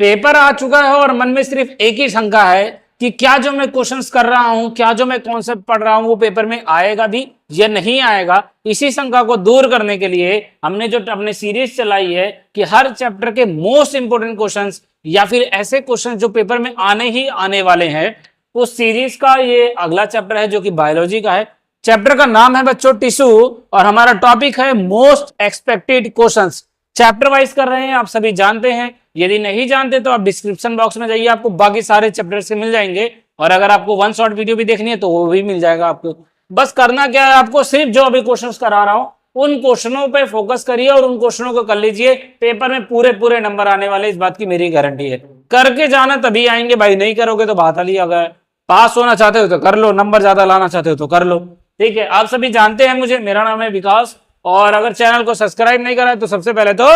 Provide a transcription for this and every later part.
Paper आ चुका है और मन में सिर्फ एक ही शंका है कि क्या जो मैं क्वेश्चंस कर रहा हूं, क्या जो मैं कॉन्सेप्ट पढ़ रहा हूं वो पेपर में आएगा भी या नहीं आएगा। इसी शंका को दूर करने के लिए हमने जो अपने सीरीज चलाई है कि हर चैप्टर के मोस्ट इंपोर्टेंट क्वेश्चंस या फिर ऐसे क्वेश्चंस जो पेपर में आने ही आने वाले हैं, उस सीरीज का ये अगला चैप्टर है जो कि बायोलॉजी का है। चैप्टर का नाम है बच्चों टिश्यू और हमारा टॉपिक है most expected questions. Chapter wise कर रहे हैं, आप सभी जानते हैं। यदि नहीं जानते तो आप डिस्क्रिप्शन बॉक्स में जाइए, आपको बाकी सारे चैप्टर से मिल जाएंगे। और अगर आपको वन शॉट वीडियो भी देखनी है तो वो भी मिल जाएगा आपको। बस करना क्या है, आपको सिर्फ जो अभी क्वेश्चंस करा रहा हूं उन क्वेश्चनों पे फोकस करिए और उन क्वेश्चनों को कर लीजिए। पेपर में पूरे पूरे नंबर आने वाले, इस बात की मेरी गारंटी है। करके जाना तभी आएंगे भाई, नहीं करोगे तो बात लिया गया। पास होना चाहते हो तो कर लो, नंबर ज्यादा लाना चाहते हो तो कर लो, ठीक है। आप सभी जानते हैं मुझे, मेरा नाम है विकास। और अगर चैनल को सब्सक्राइब नहीं करा है तो सबसे पहले तो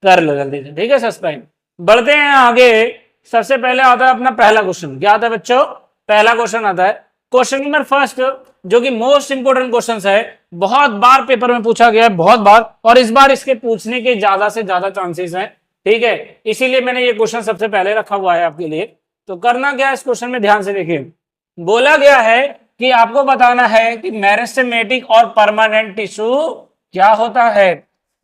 कर लो जल्दी से, ठीक है, सब्सक्राइब। बढ़ते हैं आगे। सबसे पहले आता है अपना पहला क्वेश्चन। क्या आता है बच्चों? पहला क्वेश्चन आता है क्वेश्चन नंबर फर्स्ट, जो कि मोस्ट इंपोर्टेंट क्वेश्चन है। बहुत बार पेपर में पूछा गया है, बहुत बार, और इस बार इसके पूछने के ज्यादा से ज्यादा चांसेस हैं, ठीक है। इसीलिए मैंने ये क्वेश्चन सबसे पहले रखा हुआ है आपके लिए। तो करना क्या है, इस क्वेश्चन में ध्यान से देखिए। बोला गया है कि आपको बताना है कि मेरिस्टेमेटिक और परमानेंट टिश्यू क्या होता है।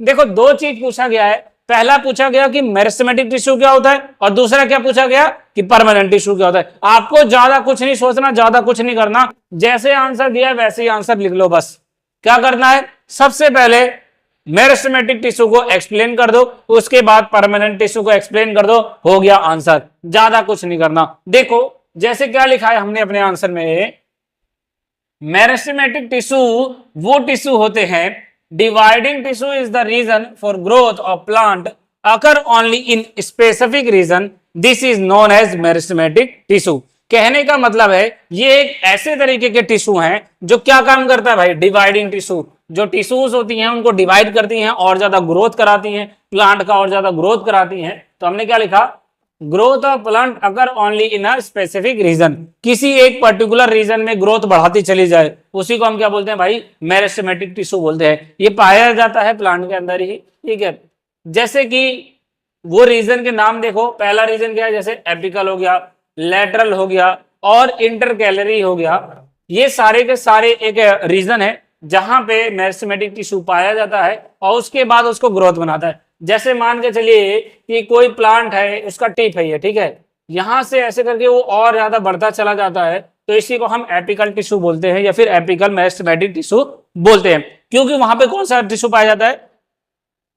देखो, दो चीज पूछा गया है। पहला पूछा गया कि मेरिस्टेमेटिक टिश्यू क्या होता है और दूसरा क्या पूछा गया कि परमानेंट टिश्यू क्या होता है। आपको ज्यादा कुछ नहीं सोचना, ज्यादा कुछ नहीं करना, जैसे आंसर दिया है वैसे ही आंसर लिख लो। बस क्या करना है, सबसे पहले मेरिस्टेमेटिक टिश्यू को एक्सप्लेन कर दो, उसके बाद परमानेंट टिश्यू को एक्सप्लेन कर दो, हो गया आंसर। ज्यादा कुछ नहीं करना। देखो जैसे क्या लिखा है हमने अपने आंसर में, मेरिस्टेमेटिक टिश्यू वो टिश्यू होते हैं, dividing tissue is the region for growth of plant occur only in specific region, this is known as meristematic tissue. कहने का मतलब है ये एक ऐसे तरीके के टिश्यू हैं जो क्या काम करता है भाई, डिवाइडिंग टिश्यू। जो टिश्यूज होती हैं उनको डिवाइड करती हैं और ज्यादा ग्रोथ कराती हैं, प्लांट का और ज्यादा ग्रोथ कराती हैं। तो हमने क्या लिखा, growth of plant occur only in a specific region, किसी एक पर्टिकुलर रीजन में ग्रोथ बढ़ाती चली जाए, उसी को हम क्या बोलते हैं भाई, मेरिस्टेमेटिक टिश्यू बोलते हैं। ये पाया जाता है प्लांट के अंदर ही, ठीक है। जैसे कि वो रीजन के नाम देखो, पहला रीजन क्या है, जैसे एपिकल हो गया, लेटरल हो गया और इंटरकैलरी हो गया। ये सारे के सारे एक रीजन है जहां पे मेरिस्टेमेटिक टिश्यू पाया जाता है और उसके बाद उसको ग्रोथ बनाता है। जैसे मान के चलिए कि कोई प्लांट है, उसका टिप है ये, ठीक है, यहां से ऐसे करके वो और ज्यादा बढ़ता चला जाता है, तो इसी को हम एपिकल टिश्यू बोलते हैं या फिर एपिकल मेरिस्टेमेटिक टिश्यू बोलते हैं। क्योंकि वहां पे कौन सा टिश्यू पाया जाता है,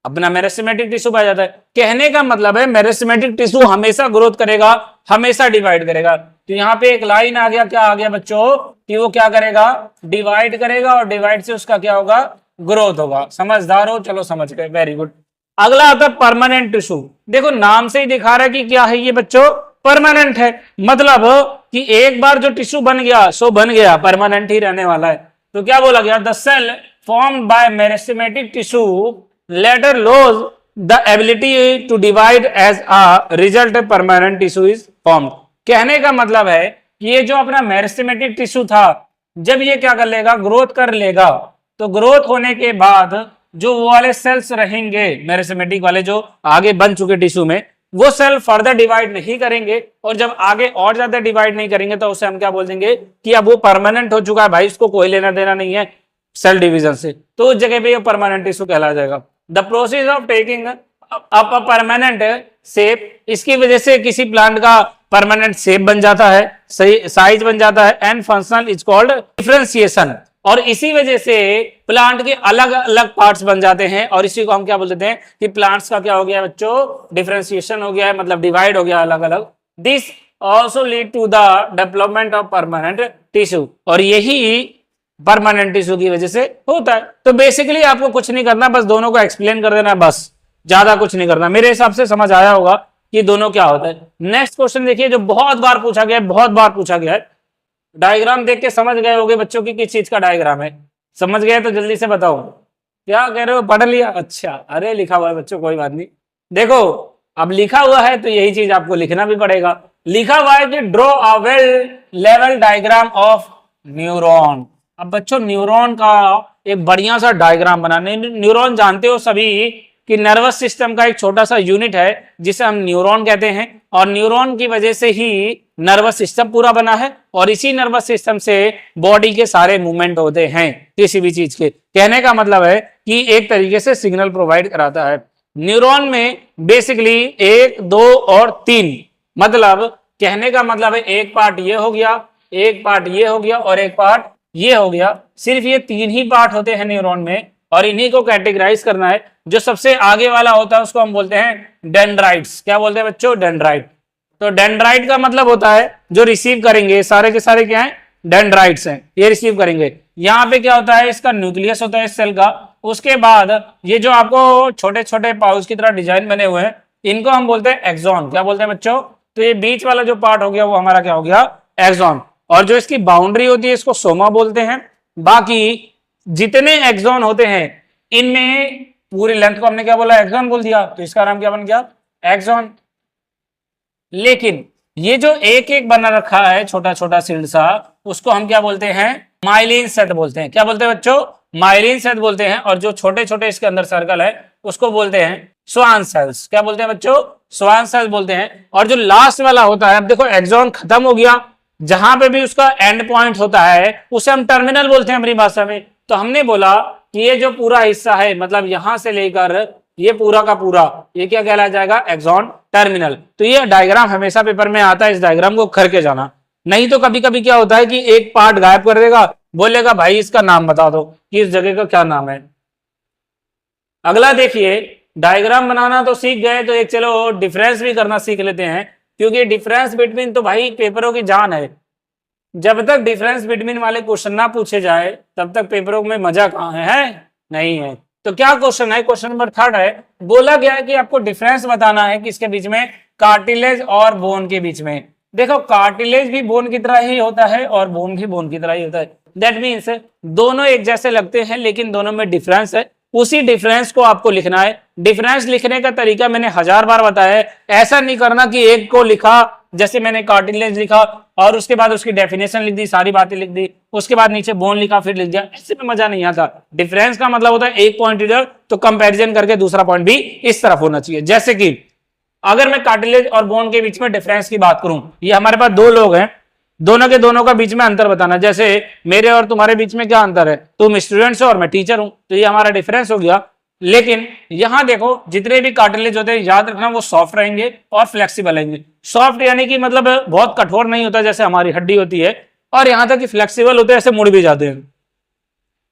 अपना मेरिस्टेमेटिक टिश्यू पाया जाता है। कहने का मतलब है मेरिस्टेमेटिक टिश्यू हमेशा ग्रोथ करेगा, हमेशा डिवाइड करेगा। तो यहाँ पे एक लाइन आ गया, क्या आ गया बच्चों, कि वो क्या करेगा, डिवाइड करेगा और डिवाइड से उसका क्या होगा, ग्रोथ होगा। समझदार हो, चलो समझ गए, वेरी गुड। अगला आता है परमानेंट टिश्यू। देखो नाम से ही दिखा रहा है कि क्या है ये बच्चों, परमानेंट है। मतलब कि एक बार जो टिश्यू बन गया सो बन गया, परमानेंट ही रहने वाला है। तो क्या बोला गया, the cell formed by meristematic tissue later lose the ability to divide as a result permanent tissue is formed। कहने का मतलब है कि ये जो अपना मेरिस्टेमेटिक टिश्यू था, जब ये क्या कर लेगा, ग्रोथ कर लेगा, तो ग्रोथ होने के बाद जो वो वाले सेल्स रहेंगे मेरिस्टेमेटिक वाले जो आगे बन चुके टिश्यू में, वो सेल फर्दर डिवाइड नहीं करेंगे। और जब आगे और ज्यादा डिवाइड नहीं करेंगे तो उसे हम क्या बोल देंगे कि अब वो परमानेंट हो चुका है भाई, इसको कोई लेना देना नहीं है सेल डिवीजन से, तो उस जगह पे ये परमानेंट टिश्यू कहला जाएगा। The process of taking up a permanent shape, इसकी वजह से किसी प्लांट का परमानेंट शेप बन जाता है, सही साइज बन जाता है, and functional is called differentiation. और इसी वजह से प्लांट के अलग अलग पार्ट्स बन जाते हैं और इसी को हम क्या बोलते हैं कि प्लांट्स का क्या हो गया बच्चों, डिफरेंशिएशन हो गया है, मतलब डिवाइड हो गया अलग अलग। This also lead to the development of permanent tissue, और यही परमानेंट टिश्यू की वजह से होता है। तो बेसिकली आपको कुछ नहीं करना, बस दोनों को एक्सप्लेन कर देना है, बस ज्यादा कुछ नहीं करना। मेरे हिसाब से समझ आया होगा कि दोनों क्या होता है। नेक्स्ट क्वेश्चन देखिए, जो बहुत बार पूछा गया है, बहुत बार पूछा गया है। डायग्राम देख के समझ गए होगे बच्चों की किस चीज का डायग्राम है, समझ गए तो जल्दी से बताओ। क्या कह रहे हो, पढ़ लिया, अच्छा, अरे लिखा हुआ है बच्चों, कोई बात नहीं। देखो अब लिखा हुआ है तो यही चीज आपको लिखना भी पड़ेगा। लिखा हुआ है कि draw a well level diagram of neuron. अब बच्चों न्यूरॉन का एक बढ़िया सा डायग्राम बनाने, न्यूरॉन जानते हो सभी कि नर्वस सिस्टम का एक छोटा सा यूनिट है जिसे हम न्यूरॉन कहते हैं, और न्यूरॉन की वजह से ही नर्वस सिस्टम पूरा बना है, और इसी नर्वस सिस्टम से बॉडी के सारे मूवमेंट होते हैं किसी भी चीज के। कहने का मतलब है कि एक तरीके से सिग्नल प्रोवाइड कराता है। न्यूरॉन में बेसिकली 1, 2 और 3, मतलब कहने का मतलब है एक पार्ट ये हो गया, एक पार्ट ये हो गया और एक पार्ट ये हो गया। सिर्फ ये 3 ही पार्ट होते हैं न्यूरॉन में, और इन्हीं को कैटेगराइज करना है। जो सबसे आगे वाला होता है उसको हम बोलते हैं डेंड्राइट्स। क्या बोलते हैं बच्चों? डेंड्राइट। तो डेंड्राइट का मतलब होता है जो रिसीव करेंगे, सारे के सारे क्या है? डेंड्राइट्स हैं, ये रिसीव करेंगे। यहाँ पे क्या होता है? इसका न्यूक्लियस होता है इस सेल का। उसके बाद ये जो आपको छोटे छोटे पाउच की तरह डिजाइन बने हुए हैं, इनको हम बोलते हैं एक्सॉन। क्या बोलते हैं बच्चों? तो ये बीच वाला जो पार्ट हो गया वो हमारा क्या हो गया? एक्सॉन। और जो इसकी बाउंड्री होती है इसको सोमा बोलते हैं। बाकी जितने एक्सॉन होते हैं इनमें पूरी लेंथ को हमने क्या बोला? एक्सॉन बोल दिया, तो इसका नाम क्या बन गया? एक्सॉन। लेकिन ये जो एक एक बना रखा है छोटा छोटा सिल्ड सा, उसको हम क्या बोलते हैं? माइलिन सेट बोलते हैं। क्या बोलते हैं बच्चों? माइलिन सेट बोलते हैं। और जो छोटे छोटे इसके अंदर सर्कल है उसको बोलते हैं स्वान सेल्स। क्या बोलते हैं बच्चों? स्वान सेल्स बोलते हैं। और जो लास्ट वाला होता है, अब देखो एक्सॉन खत्म हो गया, जहां पे भी उसका एंड पॉइंट होता है उसे हम टर्मिनल बोलते हैं अपनी भाषा में। तो हमने बोला कि ये जो पूरा हिस्सा है, मतलब यहां से लेकर ये पूरा का पूरा, ये क्या कहला जाएगा? Axon terminal. तो ये डायग्राम हमेशा पेपर में आता है, इस डायग्राम को करके जाना। नहीं तो कभी कभी क्या होता है कि एक पार्ट गायब कर देगा, बोलेगा भाई इसका नाम बता दो कि इस जगह का क्या नाम है। अगला देखिए, डायग्राम बनाना तो सीख गए, तो एक चलो डिफरेंस भी करना सीख लेते हैं, क्योंकि डिफरेंस बिटवीन तो भाई पेपरों की जान है। जब तक डिफरेंस बिटवीन वाले क्वेश्चन ना पूछे जाए तब तक पेपरों में मजा कहाँ है? नहीं है। तो क्या क्वेश्चन है? क्वेश्चन नंबर 3 है। बोला गया है कि आपको डिफरेंस बताना है किसके बीच में? कार्टिलेज और बोन के बीच में। देखो, कार्टिलेज भी बोन की तरह ही होता है और बोन भी बोन की तरह ही होता है। दैट मीन्स दोनों एक जैसे लगते हैं, लेकिन दोनों में डिफरेंस है। उसी डिफरेंस को आपको लिखना है। डिफरेंस लिखने का तरीका मैंने 1000 बार बताया है। ऐसा नहीं करना कि एक को लिखा, जैसे मैंने कार्टिलेज लिखा और उसके बाद उसकी डेफिनेशन लिख दी, सारी बातें लिख दी, उसके बाद नीचे बोन लिखा, फिर लिख दिया। इससे में मजा नहीं आता। डिफरेंस का मतलब होता है एक पॉइंट इधर तो कंपैरिजन करके दूसरा पॉइंट भी इस तरफ होना चाहिए। जैसे कि अगर मैं कार्टिलेज और बोन के बीच में डिफरेंस की बात करूं, ये हमारे पास 2 लोग हैं, दोनों के दोनों का बीच में अंतर बताना। जैसे मेरे और तुम्हारे बीच में क्या अंतर है? तुम स्टूडेंट्स हो और मैं टीचर हूं, तो ये हमारा डिफरेंस हो गया। लेकिन यहां देखो, जितने भी कार्टिलेज होते हैं याद रखना वो सॉफ्ट रहेंगे और फ्लेक्सिबल रहेंगे। सॉफ्ट यानी कि मतलब बहुत कठोर नहीं होता जैसे हमारी हड्डी होती है, और यहां तक कि फ्लेक्सिबल होते हैं, ऐसे मुड़ भी जाते हैं।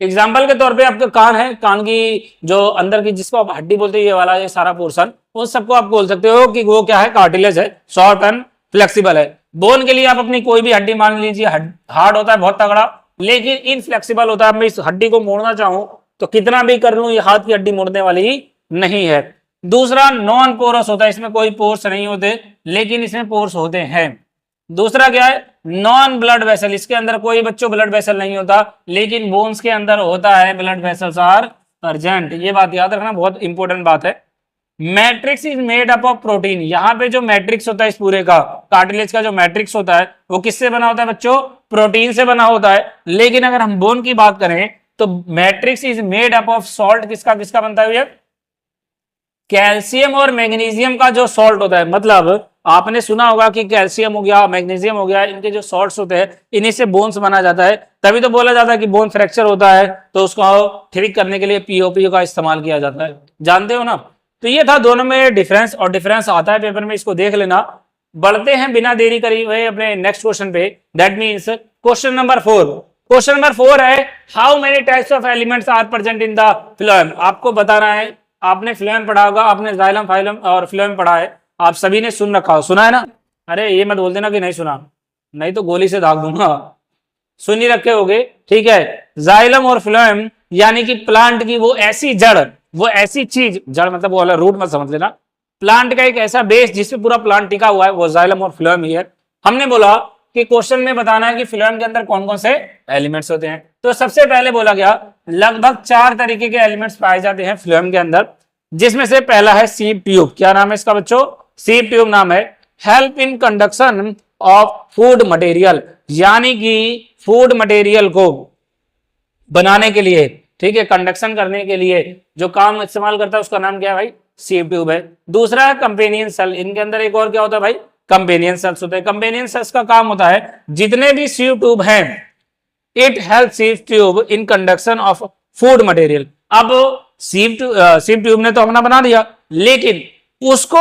एग्जाम्पल के तौर पे आपका कान है, कान की जो अंदर की जिसको आप हड्डी बोलते हैं, ये वाला ये सारा पोर्शन, उस सबको आप बोल सकते हो कि वो क्या है? कार्टिलेज है, सॉफ्ट एंड फ्लेक्सिबल है। बोन के लिए आप अपनी कोई भी हड्डी मान लीजिए, हार्ड होता है बहुत तगड़ा, लेकिन इनफ्लेक्सिबल होता है। मैं इस हड्डी को मोड़ना चाहूं तो कितना भी कर लूं, ये हाथ की हड्डी मुड़ने वाली नहीं है। दूसरा, नॉन पोरस होता है, इसमें कोई पोर्स नहीं होते, लेकिन इसमें पोर्स होते हैं। दूसरा क्या है? नॉन ब्लड वेसल, इसके अंदर कोई बच्चों ब्लड वेसल नहीं होता, लेकिन बोन्स के अंदर होता है, ब्लड वेसल्स आर प्रेजेंट। ये बात याद रखना, बहुत इंपॉर्टेंट बात है। Matrix is made up of protein. यहाँ पे जो मैट्रिक्स होता है इस पूरे का, कार्टिलेज का जो मैट्रिक्स होता है वो किससे बना होता है बच्चों? प्रोटीन से बना होता है। लेकिन अगर हम बोन की बात करें तो matrix is made up of salt. किसका किसका बनता है भैया? कैल्शियम और मैग्नीशियम का जो सॉल्ट होता है। मतलब आपने सुना होगा कि कैल्शियम हो गया, मैग्नीशियम हो गया, इनके जो सॉल्ट्स होते हैं इन्हीं से बोन्स बना जाता है। तभी तो बोला जाता है कि बोन फ्रैक्चर होता है तो उसको ठीक करने के लिए पीओपी का इस्तेमाल किया जाता है, जानते हो ना। तो ये था दोनों में डिफरेंस, और डिफरेंस आता है पेपर में, इसको देख लेना। बढ़ते हैं बिना देरी करे हुए अपने नेक्स्ट क्वेश्चन पे। That means question number 4। Question number 4 है, how many types of elements are present in the phloem. आपको बताना है, आपने फ्लोएम पढ़ा होगा, आपने जाइलम, फाइलम और फ्लोएम पढ़ा है, आप सभी ने सुन रखा हो, सुना है ना? अरे ये मत बोल देना कि नहीं सुना, नहीं तो गोली से दाग दूंगा। सुन ही रखे होगे, ठीक है। जाइलम और फ्लोएम यानी कि प्लांट की वो ऐसी जड़, वो ऐसी चीज, जड़ मतलब वो वाला रूट मत समझ लेना, प्लांट का एक ऐसा बेस जिसपे पूरा प्लांट टिका हुआ है, वो जाइलम और फ्लोएम ही है। हमने बोला कि क्वेश्चन में बताना है कि फ्लोएम के अंदर कौन कौन से एलिमेंट्स होते हैं। तो सबसे पहले बोला गया लगभग 4 तरीके के एलिमेंट्स पाए जाते हैं फ्लोएम के अंदर, जिसमें से पहला है सीव ट्यूब। क्या नाम है इसका बच्चों? सीव ट्यूब नाम है। Help in conduction of food material, यानी कि फूड मटेरियल को बनाने के लिए, ठीक है, कंडक्शन करने के लिए जो काम इस्तेमाल करता है उसका नाम क्या है भाई, सीव ट्यूब है। दूसरा है कंपेनियन सेल, इनके अंदर एक और क्या होता है भाई, कंपेनियन सेल्स होते हैं। कंपेनियन सेल्स का काम होता है जितने भी सीव ट्यूब हैं, it help sieve tube in conduction of food material. अब सीव ट्यूब ने तो अपना बना दिया, लेकिन उसको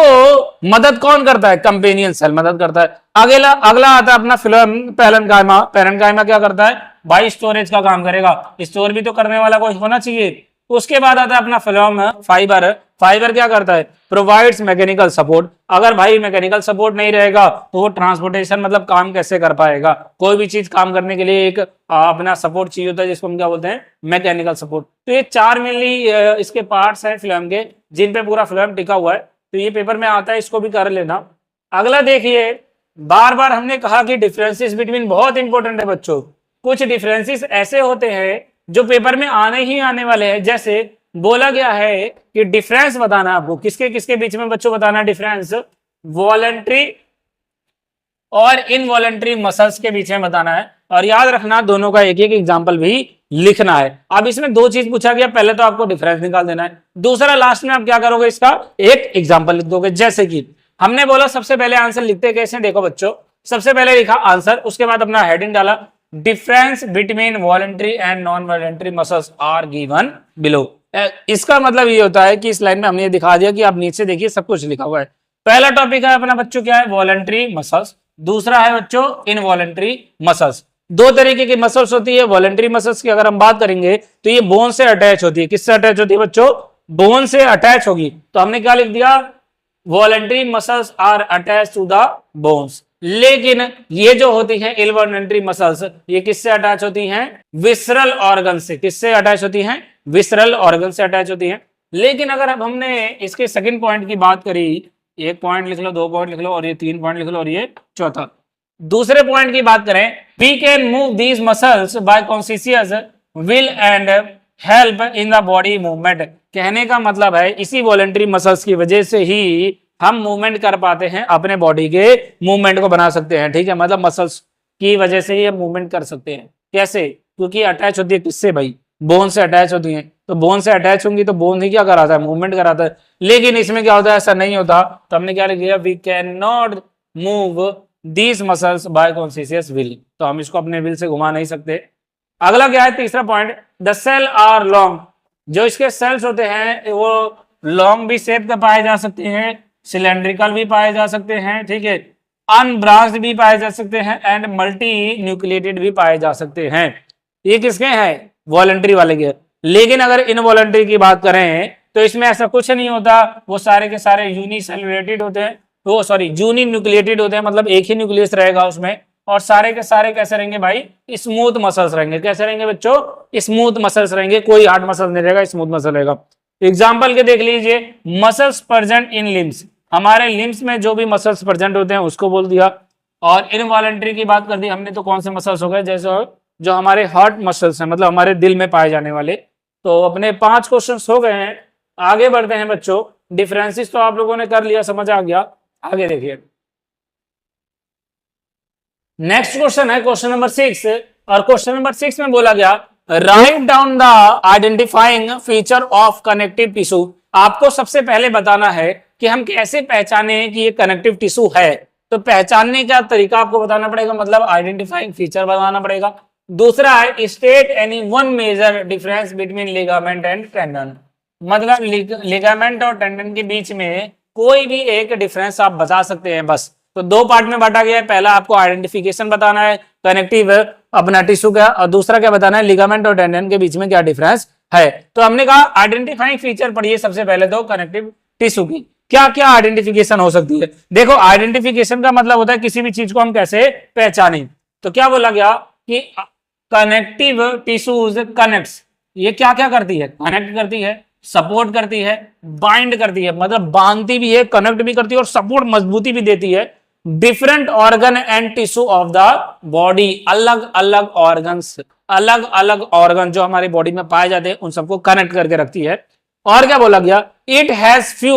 मदद कौन करता है, कंपेनियन सेल मदद करता है। अगला अगला आता है अपना फिल्म पैरेन्काइमा। पैरेन्काइमा क्या करता है भाई, स्टोरेज का काम करेगा, स्टोर भी तो करने वाला कोई होना चाहिए। उसके बाद आता है अपना फिल्म फाइबर। फाइबर क्या करता है, प्रोवाइड्स मैकेनिकल सपोर्ट। अगर भाई मैकेनिकल सपोर्ट नहीं रहेगा तो वो ट्रांसपोर्टेशन मतलब काम कैसे कर पाएगा, कोई भी चीज काम करने के लिए एक अपना सपोर्ट चाहिए होता है, जिसको हम क्या बोलते हैं, मैकेनिकल सपोर्ट। तो ये 4 मेनली इसके पार्ट्स हैं फिल्म के, जिन पे पूरा फिल्म टिका हुआ है। तो ये पेपर में आता है, इसको भी कर लेना। अगला देखिए, बार बार हमने कहा कि डिफरेंसेस बिटवीन बहुत इंपॉर्टेंट है बच्चों। कुछ डिफरेंसेस ऐसे होते हैं जो पेपर में आने ही आने वाले हैं। जैसे बोला गया है कि डिफरेंस बताना आपको, किसके किसके बीच में बच्चों बताना डिफरेंस, वॉलंटरी और इनवॉलंटरी मसल्स के बीच में बताना है। और याद रखना दोनों का एक एक एग्जांपल भी लिखना है। अब इसमें 2 चीज पूछा गया, पहले तो आपको डिफरेंस निकाल देना है, दूसरा लास्ट में आप क्या करोगे, इसका एक एग्जांपल लिख दोगे। जैसे कि हमने बोला सबसे पहले आंसर लिखते कैसे, देखो बच्चों, सबसे पहले लिखा आंसर, उसके बाद अपना हेडिंग डाला, difference between voluntary and non voluntary muscles are given below. इसका मतलब ये होता है कि इस लाइन में हमने ये दिखा दिया कि आप नीचे देखिए सब कुछ लिखा हुआ है। पहला टॉपिक है अपना बच्चों क्या है, वॉलंटरी मसल्स। दूसरा है बच्चों इनवॉलंटरी मसल्स। 2 तरीके की मसल्स होती है। वॉलंटरी मसल्स की अगर हम बात करेंगे तो ये बोन से अटैच होती है। किससे अटैच होती है बच्चों, बोन से अटैच होगी। तो हमने क्या लिख दिया, voluntary muscles are attach to the bones. लेकिन ये जो होती है इनवॉलंटरी मसल्स, ये किससे अटैच होती हैं, विसरल ऑर्गन से। किससे अटैच होती हैं, विसरल ऑर्गन से अटैच होती हैं। लेकिन अगर अब हमने इसके सेकंड पॉइंट की बात करी, 1 पॉइंट लिख लो, 2 पॉइंट लिख लो, और ये 3 पॉइंट लिख लो, और ये चौथा। दूसरे पॉइंट की बात करें, we can move these muscles by conscious will and help in the body movement. कहने का मतलब है इसी वॉलंटरी मसल्स की वजह से ही हम मूवमेंट कर पाते हैं, अपने बॉडी के मूवमेंट को बना सकते हैं। ठीक है, मतलब मसल्स की वजह से ही हम मूवमेंट कर सकते हैं। कैसे, क्योंकि अटैच होती है किससे भाई, बोन से अटैच होती है। तो बोन से अटैच होंगी तो बोन ही क्या कराता है, मूवमेंट कराता है। लेकिन इसमें क्या होता है, ऐसा नहीं होता। तो हमने क्या लिख दिया, we can not move these muscles by conscious will. तो हम इसको अपने विल से घुमा नहीं सकते। अगला क्या है, तीसरा point, the cell are long. जो इसके सेल्स होते हैं वो लॉन्ग भी शेप के पाए जा सकते हैं, सिलेंड्रिकल भी पाए जा सकते हैं, ठीक है, अनब्रांच्ड भी पाए जा सकते हैं, एंड मल्टी न्यूक्लिएटेड भी पाए जा सकते हैं। ये किसके हैं, वॉलंटरी वाले के। लेकिन अगर इनवॉलंटरी की बात करें तो इसमें ऐसा कुछ नहीं होता, वो सारे के सारे यूनिसेलुलेटेड होते हैं, वो सॉरी यूनि न्यूक्लिएटेड होते हैं, मतलब एक ही न्यूक्लियस रहेगा उसमें। और सारे के सारे कैसे रहेंगे भाई, स्मूथ मसल्स रहेंगे। कैसे रहेंगे बच्चों, स्मूथ मसल्स रहेंगे, कोई हार्ड मसल नहीं रहेगा, स्मूथ मसल रहेगा। एग्जाम्पल के देख लीजिए, मसल्स प्रेजेंट इन लिम्स, हमारे लिम्स में जो भी मसल्स प्रेजेंट होते हैं उसको बोल दिया। और इनवॉलंटरी की बात कर दी हमने, तो कौन से मसल्स हो गए, जैसे जो हमारे हार्ट मसल्स हैं, मतलब हमारे दिल में पाए जाने वाले। तो अपने 5 क्वेश्चन हो गए हैं। आगे बढ़ते हैं बच्चों, डिफरेंसेस तो आप लोगों ने कर लिया, समझ आ गया। आगे देखिए, नेक्स्ट क्वेश्चन है क्वेश्चन नंबर 6। और क्वेश्चन नंबर 6 में बोला गया, write down the identifying feature of connective tissue. आपको सबसे पहले बताना है कि हम कैसे पहचाने कि ये कनेक्टिव टिश्यू है। तो पहचानने का तरीका आपको बताना पड़ेगा, मतलब आइडेंटिफाइंग फीचर बताना पड़ेगा। दूसरा है, state any one major difference between ligament and tendon, मतलब लिगामेंट और टेंडन के बीच में कोई भी एक डिफरेंस आप बता सकते हैं बस। तो 2 पार्ट में बांटा गया है। पहला आपको आइडेंटिफिकेशन बताना है कनेक्टिव अपना टिश्यू का, और दूसरा क्या बताना है, लिगामेंट और टेंडन के बीच में क्या डिफरेंस है। तो हमने कहा आइडेंटिफाइंग फीचर पढ़िए सबसे पहले तो कनेक्टिव टिश्यू की। क्या क्या आइडेंटिफिकेशन हो सकती है, देखो आइडेंटिफिकेशन का मतलब होता है किसी भी चीज को हम कैसे पहचाने। तो क्या बोला गया कि कनेक्टिव टिश्यूज कनेक्ट्स, ये क्या क्या करती है, कनेक्ट करती है, सपोर्ट करती है, बाइंड करती है, मतलब बांधती भी है, कनेक्ट भी करती है और सपोर्ट मजबूती भी देती है different organ and tissue of the body. अलग अलग ऑर्गन्स, अलग अलग ऑर्गन जो हमारी बॉडी में पाए जाते हैं उन सबको कनेक्ट करके रखती है। और क्या बोला गया, it has few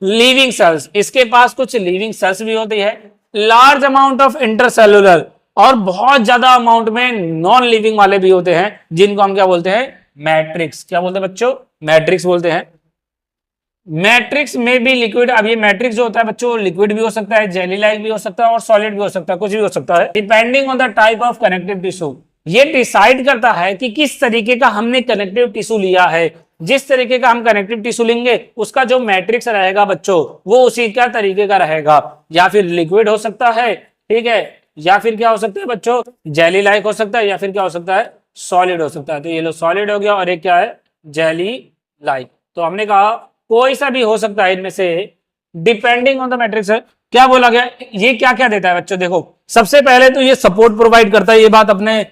living cells, इसके पास कुछ लिविंग सेल्स भी होती है, लार्ज अमाउंट ऑफ इंटरसेलुलर, और बहुत ज्यादा अमाउंट में नॉन लिविंग वाले भी होते हैं, जिनको हम क्या बोलते हैं, मैट्रिक्स। क्या बोलते हैं बच्चों? मैट्रिक्स बोलते हैं। मैट्रिक्स में भी लिक्विड, अब ये मैट्रिक्स जो होता है बच्चों लिक्विड भी हो सकता है, जेली लाइक भी हो सकता है और सॉलिड भी हो सकता है, कुछ भी हो सकता है, depending on the type of connective tissue. ये डिसाइड करता है कि किस तरीके का हमने कनेक्टिव टिश्यू लिया है। जिस तरीके का हम कनेक्टिव टिश्यू लेंगे उसका जो मैट्रिक्स रहेगा बच्चों वो उसी का तरीके का रहेगा। या फिर लिक्विड हो सकता है, ठीक है, या फिर क्या हो सकता है बच्चों, जेली लाइक हो सकता है, या फिर क्या हो सकता है, सॉलिड हो सकता है। तो ये लो सॉलिड हो गया और एक क्या है, जेली लाइक। तो हमने कहा कोई सा भी हो सकता है इनमें से, डिपेंडिंग ऑन द मैट्रिक्स है। क्या बोला गया, ये क्या क्या देता है बच्चों? देखो सबसे पहले तो ये सपोर्ट प्रोवाइड करता है, ये बात अपने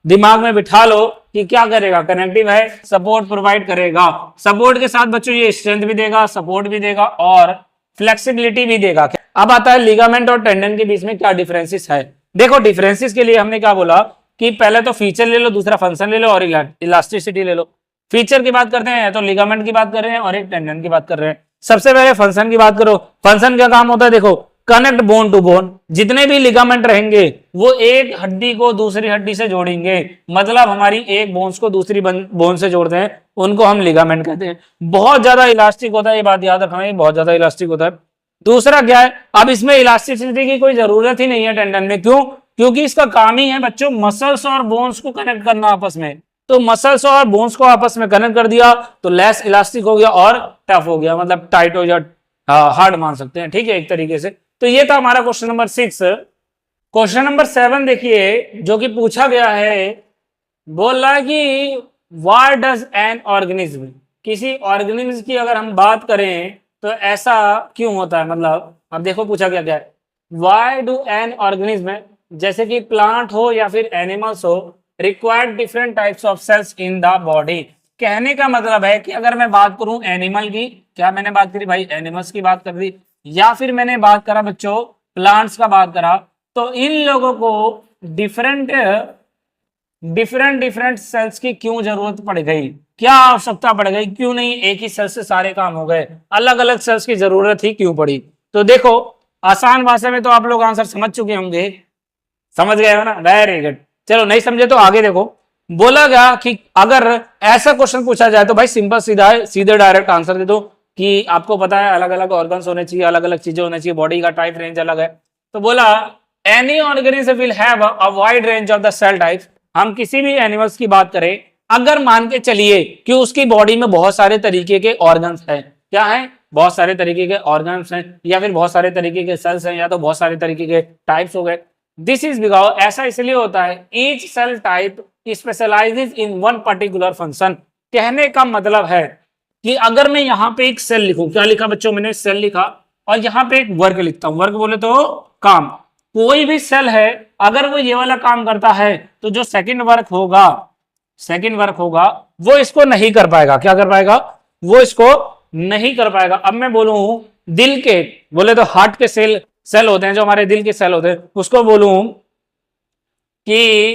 दिमाग में बिठा लो कि क्या करेगा, कनेक्टिव है, सपोर्ट प्रोवाइड करेगा। सपोर्ट के साथ बच्चों ये स्ट्रेंथ भी देगा, सपोर्ट भी देगा और फ्लेक्सिबिलिटी भी देगा। अब आता है लिगामेंट और टेंडन के बीच में क्या डिफरेंसेस है। देखो डिफरेंसेस के लिए हमने क्या बोला कि पहले तो फीचर ले लो, दूसरा फंक्शन ले लो और इलास्टिसिटी ले लो। फीचर की बात करते हैं तो लिगामेंट की बात कर रहे हैं और एक टेंडन की बात कर रहे हैं। सबसे पहले फंक्शन की बात करो। फंक्शन का काम होता है, देखो कनेक्ट बोन टू बोन। जितने भी लिगामेंट रहेंगे वो एक हड्डी को दूसरी हड्डी से जोड़ेंगे, मतलब हमारी एक बोन्स को दूसरी बोन से जोड़ते हैं, उनको हम लिगामेंट कहते हैं। बहुत ज्यादा इलास्टिक होता है, ये बात याद रखना, बहुत ज्यादा इलास्टिक होता है। दूसरा क्या है, अब इसमें इलास्टिसिटी की कोई जरूरत ही नहीं है टेंडन में। क्यों? क्योंकि इसका काम ही है बच्चों मसल्स और बोन्स को कनेक्ट करना आपस में। तो मसल्स और बोन्स को आपस में कनेक्ट कर दिया तो लेस इलास्टिक हो गया और टफ हो गया, मतलब टाइट हो गया, हार्ड मान सकते हैं, ठीक है, एक तरीके से। तो ये था हमारा क्वेश्चन नंबर 6। क्वेश्चन नंबर 7 देखिए जो कि पूछा गया है, बोल रहा है कि व्हाई डज एन ऑर्गेनिज्म, किसी ऑर्गेनिज्म की अगर हम बात करें तो ऐसा क्यों होता है, मतलब अब देखो पूछा गया क्या है, व्हाई डू एन ऑर्गेनिज्म, जैसे कि प्लांट हो या फिर एनिमल्स हो, required different types of cells in the body. कहने का मतलब है कि अगर मैं बात करूं एनिमल की, क्या मैंने बात करी भाई, एनिमल्स की बात कर दी, या फिर मैंने बात करा बच्चों प्लांट्स का बात करा, तो इन लोगों को डिफरेंट डिफरेंट सेल्स की क्यों जरूरत पड़ गई, क्या आवश्यकता पड़ गई, क्यों नहीं एक ही सेल से सारे काम हो गए, अलग अलग सेल्स की जरूरत ही क्यों पड़ी। तो देखो आसान भाषा में तो आप लोग आंसर समझ चुके होंगे, समझ गए हो ना, वेरी गुड। चलो नहीं समझे तो आगे देखो, बोला गया कि अगर ऐसा क्वेश्चन पूछा जाए तो भाई सिंपल सीधा है, सीधे डायरेक्ट आंसर दे दो कि आपको पता है अलग अलग ऑर्गन्स होने चाहिए, अलग अलग चीजें होने चाहिए, बॉडी का टाइप रेंज अलग है। तो बोला any organism will have a wide range of the cell type. हम किसी भी एनिमल्स की बात करें, अगर मान के चलिए कि उसकी बॉडी में बहुत सारे तरीके के ऑर्गन्स हैं, क्या है, बहुत सारे तरीके के ऑर्गन्स हैं, या फिर बहुत सारे तरीके के सेल्स हैं, या तो बहुत सारे तरीके के टाइप्स हो गए। दिस इज बिकॉज, ऐसा इसलिए होता है, each cell type specializes in one particular function. कहने का मतलब है कि अगर मैं यहाँ पे एक सेल लिखूं, क्या लिखा बच्चों मैंने, सेल लिखा, और यहाँ पे एक वर्ग लिखता हूं, वर्ग बोले तो काम, कोई भी सेल है अगर वो ये वाला काम करता है तो जो सेकंड वर्क होगा वो इसको नहीं कर पाएगा। क्या कर पाएगा? वो इसको नहीं कर पाएगा। अब मैं बोलूं दिल के, बोले तो हार्ट के सेल होते हैं, जो हमारे दिल के सेल होते हैं, उसको बोलूं कि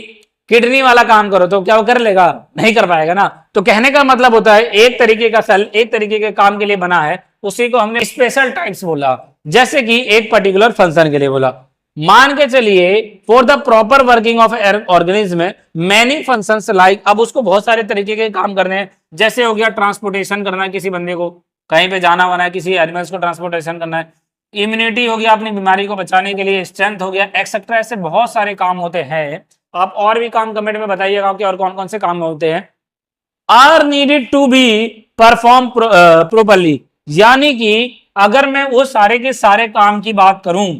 किडनी वाला काम करो तो क्या वो कर लेगा? नहीं कर पाएगा ना। तो कहने का मतलब होता है एक तरीके का सेल एक तरीके के काम के लिए बना है, उसी को हमने स्पेशल टाइप्स बोला, जैसे कि एक पर्टिकुलर फंक्शन के लिए बोला। मान के चलिए for the proper working of organism many functions like, अब उसको बहुत सारे तरीके के काम करने हैं, जैसे हो गया ट्रांसपोर्टेशन करना है, किसी बंदे को कहीं पे जाना वाना है, किसी एनिमल्स को ट्रांसपोर्टेशन करना है, इम्यूनिटी हो गया अपनी बीमारी को बचाने के लिए, स्ट्रेंथ हो गया, एक्सेट्रा, ऐसे बहुत सारे काम होते हैं। आप और भी काम कमेंट में बताइएगा कि और कौन कौन से काम होते हैं। Are needed to be perform properly, यानी कि अगर मैं वो सारे के सारे काम की बात करूं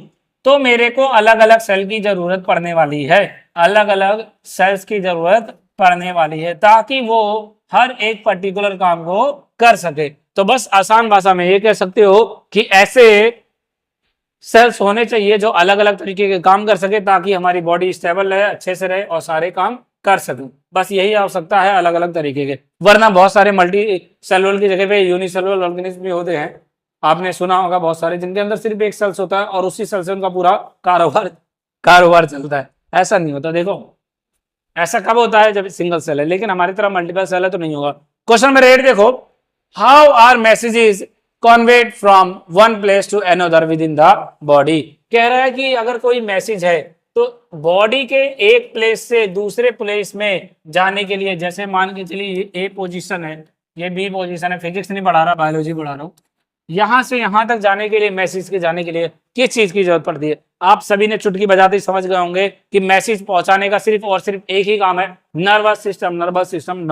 तो मेरे को अलग अलग सेल की जरूरत पड़ने वाली है, अलग अलग सेल्स की जरूरत पड़ने वाली है, ताकि वो हर एक पर्टिकुलर काम को कर सके। तो बस आसान भाषा में ये कह सकते हो कि ऐसे सेल्स होने चाहिए जो अलग अलग तरीके के काम कर सके, ताकि हमारी बॉडी स्टेबल रहे, अच्छे से रहे और सारे काम कर सके। बस यही आवश्यकता है अलग अलग तरीके के, वरना बहुत सारे मल्टी सेलुलर की जगह पे यूनिसेलुलर ऑर्गेनिज्म भी होते हैं। आपने सुना होगा बहुत सारे जिनके अंदर सिर्फ एक सेल्स होता है और उसी सेल से उनका पूरा कारोबार चलता है। ऐसा नहीं होता, देखो ऐसा कब होता है? जब सिंगल सेल है, लेकिन हमारी तरह मल्टीपल सेल है तो नहीं होगा। क्वेश्चन नंबर 8 देखो, how are messages conveyed from one place to another within the body. कह रहा है कि अगर कोई मैसेज है तो बॉडी के एक प्लेस से दूसरे प्लेस में जाने के लिए, जैसे मान के चलिए ए पोजीशन है, ये बी पोजीशन है, फिजिक्स नहीं पढ़ा रहा, बायोलॉजी पढ़ा रहा हूँ, यहाँ से यहाँ तक जाने के लिए, मैसेज के जाने के लिए किस चीज की जरूरत पड़ती है? आप सभी ने चुटकी बजाते ही समझ गए होंगे कि मैसेज पहुंचाने का सिर्फ और सिर्फ एक ही काम है, nervous system, nervous system,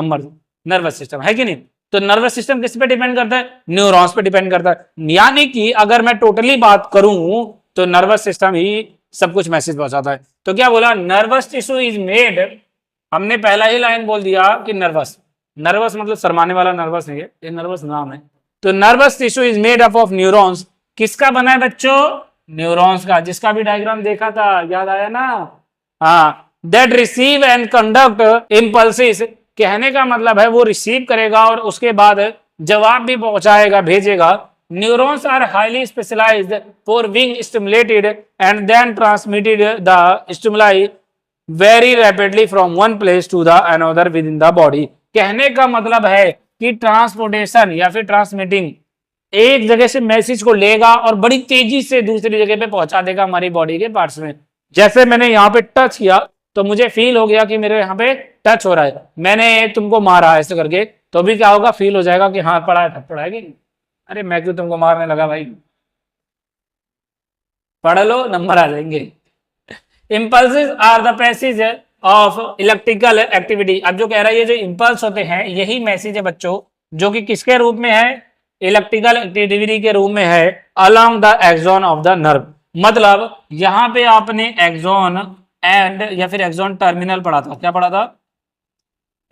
nervous system, है कि नहीं? तो नर्वस सिस्टम किस पे डिपेंड करता है? न्यूरॉन्स पे डिपेंड करता है। यानी कि अगर मैं टोटली बात करूं तो नर्वस सिस्टम ही सब कुछ मैसेज पहुंचाता है। तो क्या बोला? नर्वस टिश्यू इज मेड, हमने पहला ही लाइन बोल दिया कि नर्वस, नर्वस मतलब शर्माने वाला नर्वस नहीं है, ये नर्वस नाम है। तो nervous tissue is made up of neurons, किसका बना है बच्चों? न्यूरॉन्स का, जिसका भी डायग्राम देखा था, याद आया ना? हाँ, that receive and conduct impulses, कहने का मतलब है वो रिसीव करेगा और उसके बाद जवाब भी पहुंचाएगा, भेजेगा। Neurons are highly specialized for being stimulated and then transmitted the stimuli very rapidly from one place to the another within the body. कहने का मतलब है कि ट्रांसपोर्टेशन या फिर ट्रांसमिटिंग, एक जगह से मैसेज को लेगा और बड़ी तेजी से दूसरी जगह पे पहुंचा देगा हमारी बॉडी के पार्ट्स में। जैसे मैंने यहाँ पे टच किया तो मुझे फील हो गया कि मेरे यहाँ पे टच हो रहा है, मैंने तुमको मारा ऐसे करके, तो भी क्या होगा? फील हो जाएगा कि हाँ पड़ा है, थप्पड़ है कि अरे मैं क्यों तुमको मारने लगा भाई, पढ़ लो नंबर आ जाएंगे। Impulses are the passage of electrical activity. अब जो कह रहा है ये जो इम्पल्स होते हैं यही मैसेज है बच्चों, जो कि किसके रूप में है? इलेक्ट्रिकल एक्टिविटी के रूप में है, along the axon of the nerve. मतलब यहाँ पे आपने एक्सोन एंड या फिर एक्सोन टर्मिनल पढ़ा था, क्या पढ़ा था?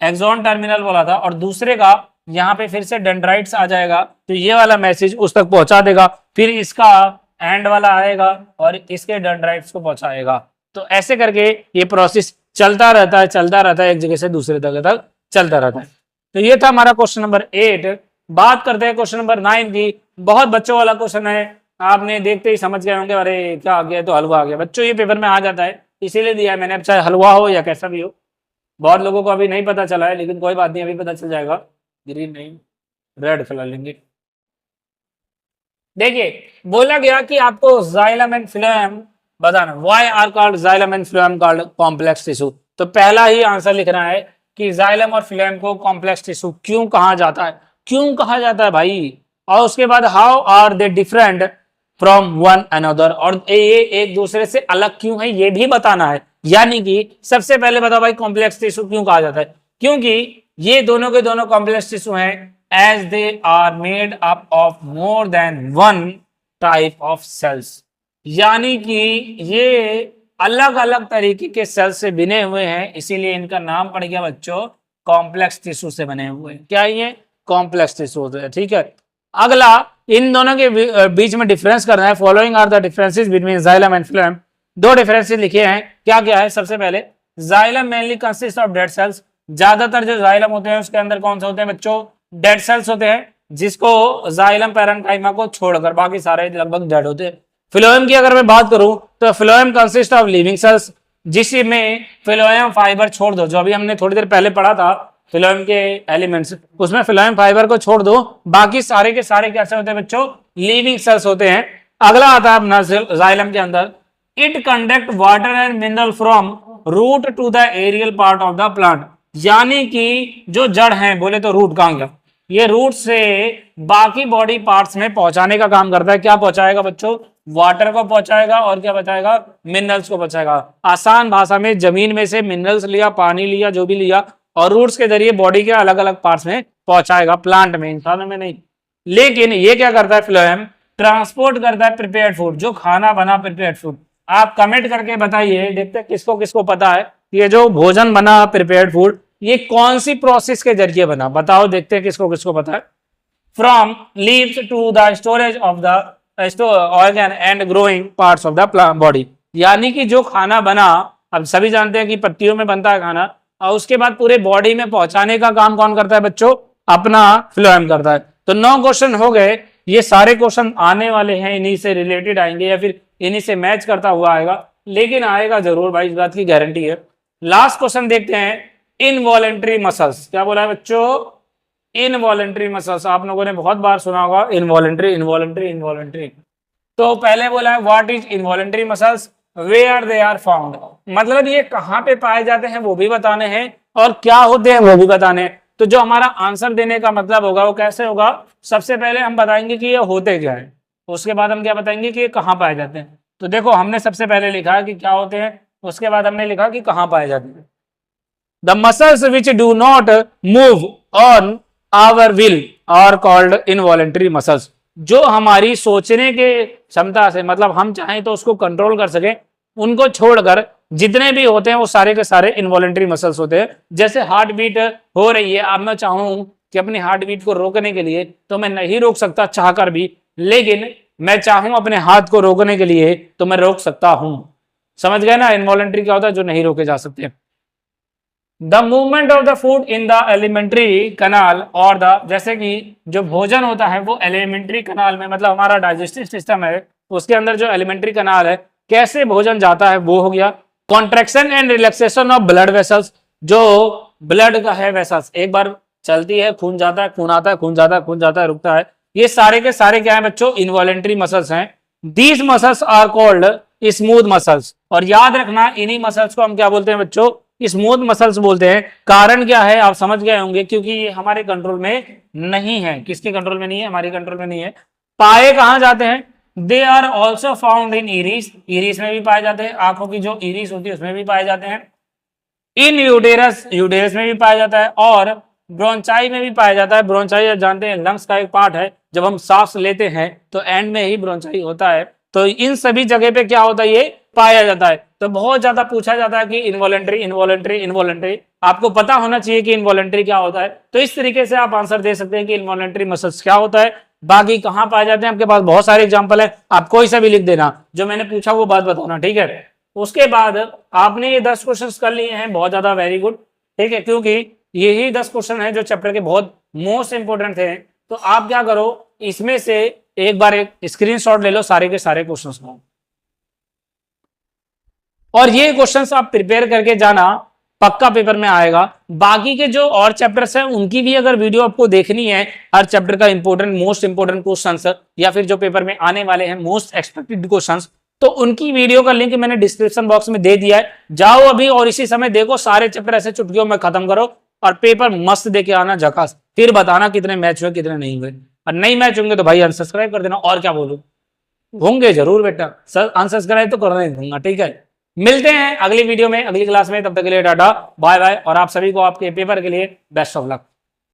एक्सोन टर्मिनल बोला था, और दूसरे का यहाँ पे फिर से डेंड्राइट्स आ जाएगा, तो ये वाला मैसेज उस तक पहुंचा देगा, फिर इसका एंड वाला आएगा और इसके डेंड्राइट्स को पहुंचाएगा। तो ऐसे करके ये प्रोसेस चलता रहता है, चलता रहता है, एक जगह से दूसरे जगह तक चलता रहता है। तो ये था हमारा क्वेश्चन नंबर 8। बात करते हैं क्वेश्चन नंबर 9 की। बहुत बच्चों वाला क्वेश्चन है, आपने देखते ही समझ गए होंगे, अरे क्या आ गया, तो हलवा आ गया। बच्चों ये पेपर में आ जाता है, इसीलिए दिया है मैंने, चाहे हलवा हो या कैसा भी हो। बहुत लोगों को अभी नहीं पता चला है, लेकिन कोई बात नहीं, अभी पता चल जाएगा। ग्रीन नहीं, रेड कलर लेंगे। देखिए बोला गया कि आपको जाइलम एंड फ्लोएम बताना, why are called xylem and phloem called complex tissue. तो पहला ही आंसर लिखना है कि जाइलम और फ्लोएम को कॉम्प्लेक्स टिश्यू क्यों कहा जाता है, क्यों कहा जाता है भाई, और उसके बाद how are they different from one another, और ये एक दूसरे से अलग क्यों है ये भी बताना है। यानी कि सबसे पहले बताओ भाई कॉम्प्लेक्स टिश्यू क्यों कहा जाता है? क्योंकि ये दोनों के दोनों कॉम्प्लेक्स टिश्यू हैं as they are made up of more than one type of cells. यानी कि ये अलग अलग तरीके के सेल्स से बने हुए हैं, इसीलिए इनका नाम पड़ गया बच्चों कॉम्प्लेक्स टिश्यू से बने हुए हैं। क्या ये कॉम्प्लेक्स टिश्यू होते हैं? ठीक है। अगला इन दोनों के बीच में डिफरेंस करना है। Following are the differences between xylem and phloem. दो डिफरेंसेस लिखे हैं, क्या क्या है? सबसे पहले xylem mainly consist of dead cells. ज्यादातर जो जाइलम होते हैं उसके अंदर कौन से होते हैं बच्चों? डेड सेल्स होते हैं, जिसको जाइलम पैरेन्काइमा को छोड़कर बाकी सारे लगभग डेड होते हैं। फ्लोएम की अगर मैं बात करूं तो phloem consist of living cells, जिसमें फ्लोएम फाइबर छोड़ दो, जो अभी हमने थोड़ी देर पहले पढ़ा था फ्लोएम के एलिमेंट्स, उसमें फ्लोएम फाइबर को छोड़ दो, बाकी सारे के सारे कैसे होते हैं बच्चों? लिविंग सेल्स होते हैं। अगला आता है अपना जाइलम के अंदर, it conduct water and mineral from root to the aerial part of the plant. यानी कि जो जड़ है, बोले तो रूट कहां गया, ये रूट से बाकी बॉडी पार्ट्स में पहुंचाने का काम करता है। क्या पहुंचाएगा बच्चों? वाटर को पहुंचाएगा, और क्या पहुंचाएगा? मिनरल्स को पहुंचाएगा। आसान भाषा में जमीन में से मिनरल्स लिया, पानी लिया, जो भी लिया, और रूट्स के जरिए बॉडी के अलग अलग पार्ट्स में पहुंचाएगा, प्लांट में, इंसानों में नहीं। लेकिन ये क्या करता है फ्लोएम? ट्रांसपोर्ट करता है प्रिपेयर्ड फूड, जो खाना बना प्रिपेयर्ड फूड। आप कमेंट करके बताइए, देखते हैं किसको किसको पता है ये जो भोजन बना प्रिपेयर्ड फूड ये कौन सी प्रोसेस के जरिए बना, बताओ, देखते हैं किसको किसको पता है। From leaves to the storage of the organ and growing parts of the body. यानी कि जो खाना बना, अब सभी जानते हैं कि पत्तियों में बनता है खाना, और उसके बाद पूरे बॉडी में पहुंचाने का काम कौन करता है बच्चों? अपना फ्लोएम करता है। तो 9 क्वेश्चन हो गए। ये सारे क्वेश्चन आने वाले हैं, इन्हीं से रिलेटेड आएंगे या फिर इन्हीं से मैच करता हुआ आएगा, लेकिन आएगा जरूर भाई, इस बात की गारंटी है। लास्ट क्वेश्चन देखते हैं, इनवॉलेंट्री मसल्स। क्या बोला है बच्चों? Involuntary muscles. आप लोगों ने बहुत बार सुना होगा इनवॉलेंट्री इनवॉलेंट्री इनवॉलेंट्री। तो पहले बोला है what is involuntary muscles, where they are found, मतलब ये कहाँ पे पाए जाते हैं वो भी बताने हैं और क्या होते हैं वो भी बताने हैं। तो जो हमारा आंसर देने का मतलब होगा वो कैसे होगा, सबसे पहले हम बताएंगे कि ये होते क्या है, उसके बाद हम क्या बताएंगे कि ये कहाँ पाए जाते हैं। तो देखो हमने सबसे पहले लिखा कि क्या होते हैं, उसके बाद हमने लिखा कि कहाँ पाए जाते हैं। The muscles which do not move on our will are called involuntary muscles, जो हमारी सोचने के क्षमता से, मतलब हम चाहें तो उसको कंट्रोल कर सके, उनको छोड़कर जितने भी होते हैं वो सारे के सारे इनवॉलेंट्री मसल्स होते हैं। जैसे हार्ट बीट हो रही है, अब मैं चाहूं कि अपनी हार्ट बीट को रोकने के लिए तो मैं नहीं रोक सकता चाहकर भी, लेकिन मैं चाहूं अपने हाथ को रोकने के लिए तो मैं रोक सकता हूं। समझ गए ना, इनवॉलेंट्री क्या होता है, जो नहीं रोके जा सकते। The movement of the food in the elementary कनाल और द, जैसे कि जो भोजन होता है वो एलिमेंट्री कनाल में, मतलब हमारा डाइजेस्टिव सिस्टम है उसके अंदर जो एलिमेंट्री कनाल है, कैसे भोजन जाता है वो हो गया। Contraction and relaxation of blood vessels, जो ब्लड का है वेसल्स, एक बार चलती है खून जाता है, खून आता है, खून जाता है, खून जाता है, रुकता है, ये सारे के सारे क्या है बच्चों, इनवॉलेंट्री मसल्स हैं। These muscles are called smooth muscles, और याद रखना इन्हीं मसल्स को हम क्या बोलते हैं बच्चों, स्मूथ मसल्स बोलते हैं। कारण क्या है आप समझ गए होंगे, क्योंकि ये हमारे कंट्रोल में नहीं है। किसके कंट्रोल में नहीं है, हमारे कंट्रोल में नहीं है। पाए कहां जाते हैं, they are also found in iris, iris में भी पाए जाते हैं, आंखों की जो इरिस होती है उसमें भी पाए जाते हैं। इन यूटेरस, यूटेरस में भी पाया जाता है, और ब्रोंचाई में भी पाया जाता है। ब्रोंचाई जानते हैं लंग्स का एक पार्ट है, जब हम सांस लेते हैं तो एंड में ही ब्रोंचाई होता है। तो इन सभी जगह पे क्या होता है, ये पाया जाता है। तो बहुत ज्यादा पूछा जाता है कि इनवॉलेंट्री इनवॉलेंट्री इनवॉलेंट्री, आपको पता होना चाहिए कि इनवॉलेंट्री क्या होता है। तो इस तरीके से आप आंसर दे सकते हैं कि इनवॉलेंट्री मसल्स क्या होता है। बाकी कहाँ पाए जाते हैं आपके पास बहुत सारे एग्जाम्पल है, आप कोई सा भी लिख देना, जो मैंने पूछा वो बात बताना, ठीक है। उसके बाद आपने ये 10 क्वेश्चन कर लिए हैं, बहुत ज्यादा वेरी गुड, ठीक है, क्योंकि यही 10 क्वेश्चन है जो चैप्टर के बहुत मोस्ट इंपोर्टेंट थे। तो आप क्या करो, इसमें से एक बार एक स्क्रीनशॉट ले लो सारे के सारे क्वेश्चंस को, और ये क्वेश्चंस आप प्रिपेयर करके जाना, पक्का पेपर में आएगा। बाकी के जो और चैप्टर्स हैं उनकी भी अगर वीडियो आपको देखनी है, हर चैप्टर का इंपोर्टेंट मोस्ट इंपोर्टेंट क्वेश्चंस, या फिर जो पेपर में आने वाले हैं मोस्ट एक्सपेक्टेड क्वेश्चंस, तो उनकी वीडियो का लिंक मैंने डिस्क्रिप्शन बॉक्स में दे दिया है। जाओ अभी और इसी समय देखो, सारे चैप्टर ऐसे चुटकियों में खत्म करो और पेपर मस्त देके आना झकास, फिर बताना कितने मैच हुए कितने नहीं हुए। और नहीं मैच होंगे तो भाई अनसब्सक्राइब कर देना, और क्या बोलूं, होंगे जरूर बेटा, सर अनसब्सक्राइब तो करना ही दूंगा, ठीक है। मिलते हैं अगली वीडियो में, अगली क्लास में, तब तक के लिए टाटा बाय बाय, और आप सभी को आपके पेपर के लिए बेस्ट ऑफ लक।